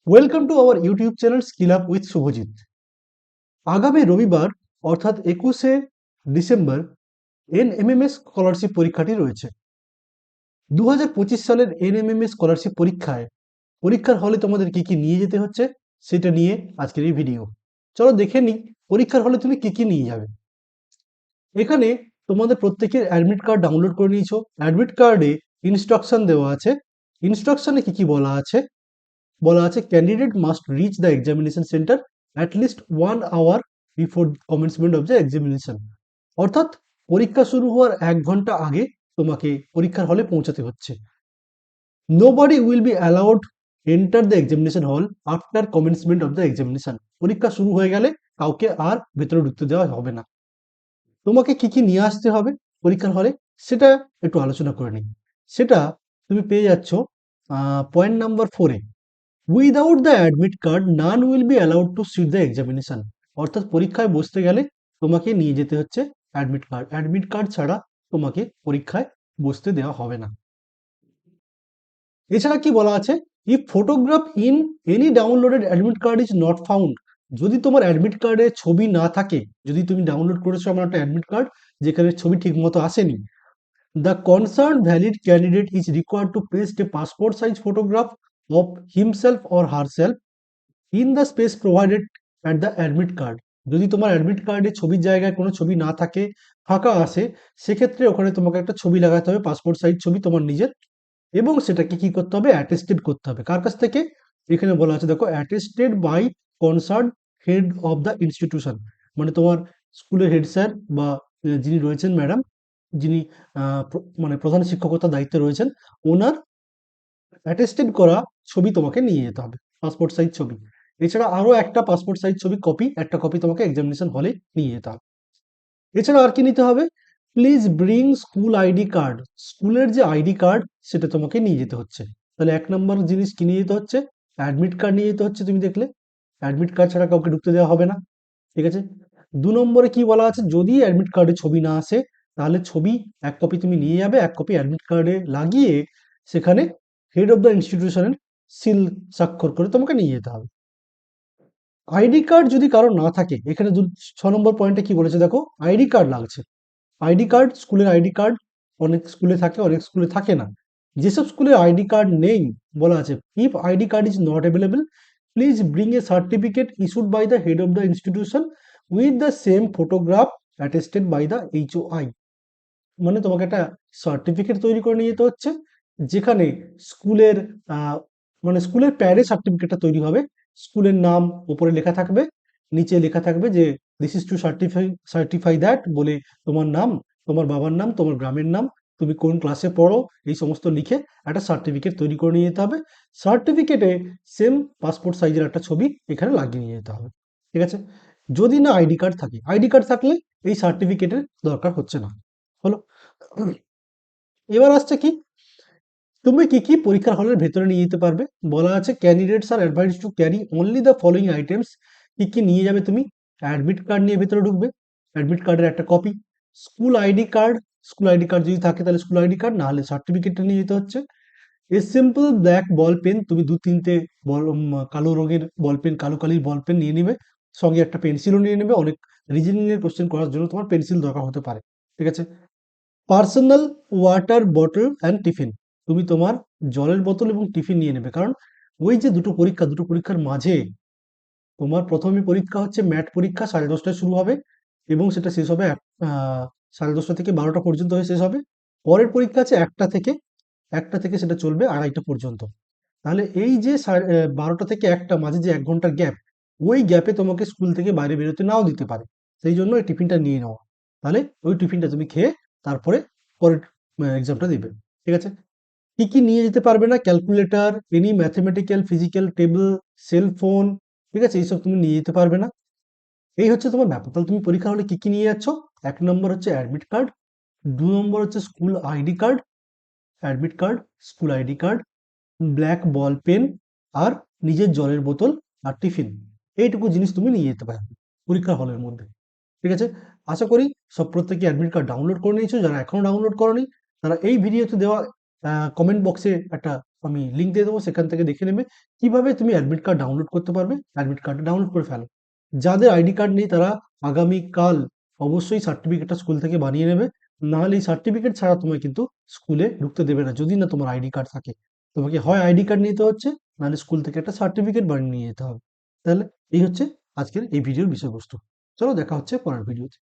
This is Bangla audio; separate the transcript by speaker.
Speaker 1: Welcome to our YouTube channel skill up with Subhajit. আগামী রবিবার অর্থাৎ 21শে ডিসেম্বর এনএমএমএস স্কলারশিপ পরীক্ষাটি রয়েছে। 2025 সালের এনএমএমএস স্কলারশিপ পরীক্ষার হলে তোমাদের কি কি নিয়ে যেতে হচ্ছে সেটা নিয়ে আজকের এই ভিডিও। চলো দেখে নিই পরীক্ষার হলে তুমি কি কি নিয়ে যাবে। এখানে তোমাদের প্রত্যেকের অ্যাডমিট কার্ড ডাউনলোড করে নিয়েছো। অ্যাডমিট কার্ডে ইনস্ট্রাকশন দেওয়া আছে। ইনস্ট্রাকশনে কি কি বলা আছে candidate must reach the examination centre at least 1 hour before commencement of the examination. অর্থাৎ পরীক্ষা শুরু হওয়ার 1 ঘন্টা আগে তোমাকে পরীক্ষার হলে পৌঁছাতে হচ্ছে। Nobody will be allowed enter the examination হল after commencement of the examination. পরীক্ষা শুরু হয়ে গেলে কাউকে আর ভেতরে ঢুকতে দেওয়া হবে না। তোমাকে কি কি নিয়ে আসতে হবে পরীক্ষার হলে সেটা একটু আলোচনা করে নিই। সেটা তুমি পেয়ে যাচ্ছ পয়েন্ট নাম্বার 4-এ। Without the admit card none will be allowed to sit the examination. অর্থাৎ পরীক্ষায় বসতে গেলে তোমাকে নিয়ে যেতে হচ্ছে অ্যাডমিট কার্ড। অ্যাডমিট কার্ড ছাড়া তোমাকে পরীক্ষায় বসতে দেওয়া হবে না। এছাড়া কি বলা আছে, if photograph in any downloaded admit card is not found. যদি তোমার অ্যাডমিট কার্ডে ছবি না থাকে, যদি তুমি ডাউনলোড করেছো আমার একটা অ্যাডমিট কার্ড যেখানে ছবি ঠিক মতো আসেনি, the concerned valid candidate is required to paste a passport size photograph of himself or herself in the space provided at the admit card. যদি তোমার অ্যাডমিট কার্ডে ছবির জায়গায় কোনো ছবি না থাকে, ফাঁকা আসে, সেক্ষেত্রে ওখানে তোমাকে একটা ছবি লাগাতে হবে, পাসপোর্ট সাইজ ছবি তোমার নিজের, এবং সেটাকে কি করতে হবে, অ্যাটেস্টেড করতে হবে। কার কাছ থেকে? এখানে বলা আছে দেখো, attested by concern head of the institution. মানে তোমার স্কুলের হেড স্যার বা যিনি রয়েছেন ম্যাডাম, যিনি মানে প্রধান শিক্ষকতার দায়িত্বে রয়েছেন, ওনার অ্যাটেস্টেড করা ছবি তোমাকে নিয়ে যেতে হবে, পাসপোর্ট সাইজ ছবি। এছাড়া আরো একটা পাসপোর্ট সাইজ ছবি কপি, একটা কপি তোমাকে এক্সামিনেশন হলে নিয়ে যেতে হবে। এছাড়া আর কি নিতে হবে? Please bring school ID card. স্কুলের যে আইডি কার্ড সেটা তোমাকে নিয়ে যেতে হচ্ছে। তাহলে 1 নম্বর জিনিস কি নিয়ে যেতে হচ্ছে? অ্যাডমিট কার্ড নিয়ে যেতে হচ্ছে। তুমি দেখলে অ্যাডমিট কার্ড ছাড়া কাউকে ঢুকতে দেওয়া হবে না। ঠিক আছে। 2 নম্বরে কি বলা আছে, যদি অ্যাডমিট কার্ডে ছবি না আসে তাহলে ছবি 1 কপি তুমি নিয়ে যাবে, 1 কপি অ্যাডমিট কার্ডে লাগিয়ে সেখানে হেড অফ দ্য ইনস্টিটিউশনের সিল স্বাক্ষর করে তোমাকে নিয়ে যেতে হবে। আইডি কার্ড যদি কারো না থাকে, এখানে 6 নম্বর পয়েন্টে কি বলেছে দেখো, আইডি কার্ড লাগছে। আইডি কার্ড, স্কুলের আইডি কার্ড অনেক স্কুলে থাকে, অনেক স্কুলে থাকে না। যেসব স্কুলে আইডি কার্ড নেই, বলা আছে if ID card is not available please bring a certificate issued by the head of the institution with the same photograph attested by the HOI। মানে তোমাকে একটা সার্টিফিকেট তৈরি করে নিয়ে যেতে হচ্ছে, যেখানে স্কুলের আহ, মানে স্কুলের প্যাডে সার্টিফিকেটটা তৈরি হবে। স্কুলের নাম উপরে লেখা থাকবে, নিচে লেখা থাকবে যে this is to certify that বলে, তোমার নাম, তোমার বাবার নাম, তোমার গ্রামের নাম, তুমি কোন ক্লাসে পড়ো, এই সমস্ত লিখে একটা সার্টিফিকেট তৈরি করে নিয়ে যেতে হবে। সার্টিফিকেটে সেম পাসপোর্ট সাইজের একটা ছবি এখানে লাগিয়ে নিয়ে যেতে হবে। ঠিক আছে। যদি না আইডি কার্ড থাকে, আইডি কার্ড থাকলে এই সার্টিফিকেটের দরকার হচ্ছে না। হলো। এবার আসছে কি, তুমি কি কি পরীক্ষার হলের ভেতরে নিয়ে যেতে পারবে। বলা আছে candidates are advice to carry only the following items. কি কি নিয়ে যাবে তুমি? অ্যাডমিট কার্ড নিয়ে ভেতরে ঢুকবে, অ্যাডমিট কার্ডের একটা copy, school ID card, school ID card যদি থাকে তাহলে স্কুল আইডি কার্ড, না হলে সার্টিফিকেটটা নিয়ে যেতে হচ্ছে। A simple black ball pen, তুমি 2-3টে কালো রঙের বল পেন, কালো কালির বল পেন নিয়ে নিবে। সঙ্গে একটা পেন্সিলও নিয়ে নেবে, অনেক রিজনিং এর কোশ্চেন করার জন্য তোমার পেন্সিল দরকার হতে পারে। ঠিক আছে। Personal water bottle and tiffin, তুমি তোমার জলের বোতল এবং টিফিন নিয়ে নেবে, কারণ ওই যে দুটো পরীক্ষার মাঝে তোমার প্রথমে পরীক্ষা হচ্ছে ম্যাট পরীক্ষা, 10:30টায় শুরু হবে এবং সেটা শেষ হবে 10:30 থেকে 12টা পর্যন্ত হয়ে শেষ হবে। পরের পরীক্ষা আছে 1টা থেকে সেটা চলবে 2:30টা পর্যন্ত। তাহলে এই যে 12টা থেকে 1টা মাঝে যে 1 ঘন্টার গ্যাপ, ওই গ্যাপে তোমাকে স্কুল থেকে বাইরে বেরোতে নাও দিতে পারে। সেই জন্য এই টিফিনটা নিয়ে নেওয়া। তাহলে ওই টিফিনটা তুমি খেয়ে তারপরে পরের এক্সামটা দিবে। ঠিক আছে। কি কি নিয়ে যেতে পারবে না? Calculator, any mathematical physical table, cell phone, ঠিক আছে, এইসব তুমি নিয়ে যেতে পারবে না। এই হচ্ছে তোমার ব্যাপার। তাহলে তুমি পরীক্ষা হলে কি কি নিয়ে যাচ্ছ? 1 নম্বর হচ্ছে অ্যাডমিট কার্ড, 2 নম্বর হচ্ছে school ID card, admit card, school ID card, black ball pen, আর নিজের জলের বোতল আর টিফিন। এইটুকু জিনিস তুমি নিয়ে যেতে পারবে পরীক্ষার হলের মধ্যে। ঠিক আছে। আশা করি সব প্রত্যেকে অ্যাডমিট কার্ড ডাউনলোড করে নিয়েছো। যারা এখনো ডাউনলোড করনি তারা এই ভিডিওতে দেওয়া কমেন্ট বক্সে একটা আমি লিঙ্ক দিয়ে দেবো, সেখান থেকে দেখে নেবে কিভাবে তুমি অ্যাডমিট কার্ড ডাউনলোড করতে পারবে। অ্যাডমিট কার্ডটা ডাউনলোড করে ফেলো। যাদের আইডি কার্ড নেই তারা আগামীকাল অবশ্যই সার্টিফিকেটটা স্কুল থেকে বানিয়ে নেবে। নাহলে এই সার্টিফিকেট ছাড়া তোমায় কিন্তু স্কুলে ঢুকতে দেবে না, যদি না তোমার আইডি কার্ড থাকে। তোমাকে হয় আইডি কার্ড নিতে হচ্ছে, নাহলে স্কুল থেকে একটা সার্টিফিকেট বানিয়ে নিয়ে যেতে হবে। তাহলে এই হচ্ছে আজকের এই ভিডিওর বিষয়বস্তু। চলো দেখা হচ্ছে পরের ভিডিওতে।